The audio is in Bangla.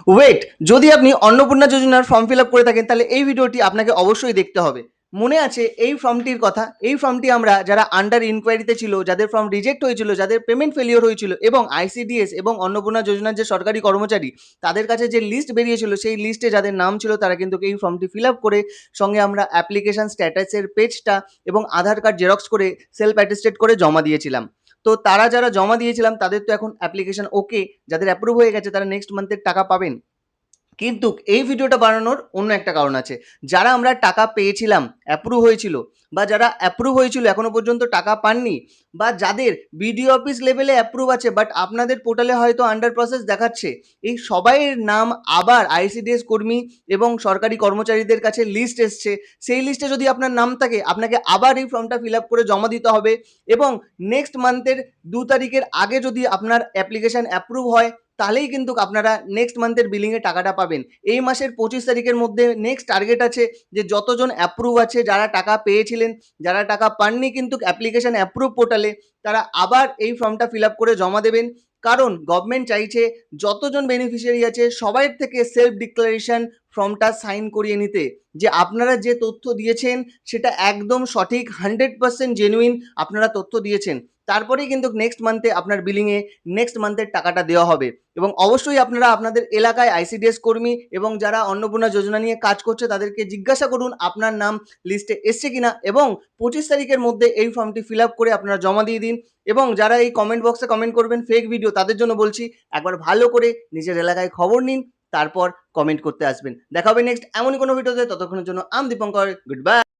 ওয়েট, যদি আপনি অন্নপূর্ণা যোজনার ফর্ম ফিল আপ করে থাকেন তাহলে এই ভিডিওটি আপনাকে অবশ্যই দেখতে হবে। মনে আছে এই ফর্মটির কথা? এই ফর্মটি আমরা যারা আন্ডার ইনকোয়ারিতে ছিল, যাদের ফর্ম রিজেক্ট হয়েছিল, যাদের পেমেন্ট ফেলিওর হয়েছিল এবং আইসিডিএস এবং অন্নপূর্ণা যোজনার যে সরকারি কর্মচারী তাদের কাছে যে লিস্ট বেরিয়েছিল সেই লিস্টে যাদের নাম ছিল তারা কিন্তু এই ফর্মটি ফিল আপ করে সঙ্গে আমরা অ্যাপ্লিকেশন স্ট্যাটাসের পেজটা এবং আধার কার্ড জেরক্স করে সেলফ অ্যাটেস্টেড করে জমা দিয়েছিলাম। তো তারা যারা জমা দিয়েছিলাম তাদের তো এখন অ্যাপ্লিকেশন ওকে, যাদের অ্যাপ্রুভ হয়ে গেছে তারা নেক্সট মান্থের টাকা পাবেন। কিন্তু এই ভিডিওটা বানানোর অন্য একটা কারণ আছে। যারা আমরা টাকা পেয়েছিলাম, অ্যাপ্রুভ হয়েছিল, বা যারা অ্যাপ্রুভ হয়েছিল এখনো পর্যন্ত টাকা পাননি, বা যাদের বিডিও অফিস লেভেলে অ্যাপ্রুভ আছে বাট আপনাদের পোর্টালে হয়তো আন্ডার প্রসেস দেখাচ্ছে, এই সবাইয়ের নাম আবার আইসিডিএস কর্মী এবং সরকারি কর্মচারীদের কাছে লিস্ট এসছে। সেই লিস্টে যদি আপনার নাম থাকে আপনাকে আবার এই ফর্মটা ফিল আপ করে জমা দিতে হবে এবং নেক্সট মান্থের 2 তারিখের আগে যদি আপনার অ্যাপ্লিকেশান অ্যাপ্রুভ হয় তাহলেই কিন্তু আপনারা নেক্সট মান্থের বিলিংয়ে টাকাটা পাবেন। এই মাসের 25 তারিখের মধ্যে নেক্সট টার্গেট আছে যে যতজন অ্যাপ্রুভ আছে, যারা টাকা পেয়েছিলেন, যারা টাকা পাননি কিন্তু অ্যাপ্লিকেশন অ্যাপ্রুভ পোর্টালে, তারা আবার এই ফর্মটা ফিল আপ করে জমা দেবেন। কারণ গভর্নমেন্ট চাইছে যতজন বেনিফিশিয়ারি আছে সবাই থেকে সেলফ ডিক্লারেশন ফর্মটা সাইন করিয়ে নিতে, যে আপনারা যে তথ্য দিয়েছেন সেটা একদম সঠিক, 100% জেনুইন আপনারা তথ্য দিয়েছেন। তারপরেই কিন্তু নেক্সট মান্থে আপনার বিলিংয়ে নেক্সট মান্থের টাকাটা দেওয়া হবে। এবং অবশ্যই আপনারা আপনাদের এলাকায় আইসিডিএস কর্মী এবং যারা অন্নপূর্ণা যোজনা নিয়ে কাজ করছে তাদেরকে জিজ্ঞাসা করুন আপনার নাম লিস্টে এসছে কিনা, এবং 25 তারিখের মধ্যে এই ফর্মটি ফিল আপ করে আপনারা জমা দিয়ে দিন। এবং যারা এই কমেন্ট বক্সে কমেন্ট করবেন ফেক ভিডিও, তাদের জন্য বলছি একবার ভালো করে নিজের এলাকায় খবর নিন, তারপর কমেন্ট করতে আসবেন। দেখা হবে নেক্সট এমনই কোনো ভিডিওতে, ততক্ষণের জন্য আম দীপঙ্কর, গুড বাই।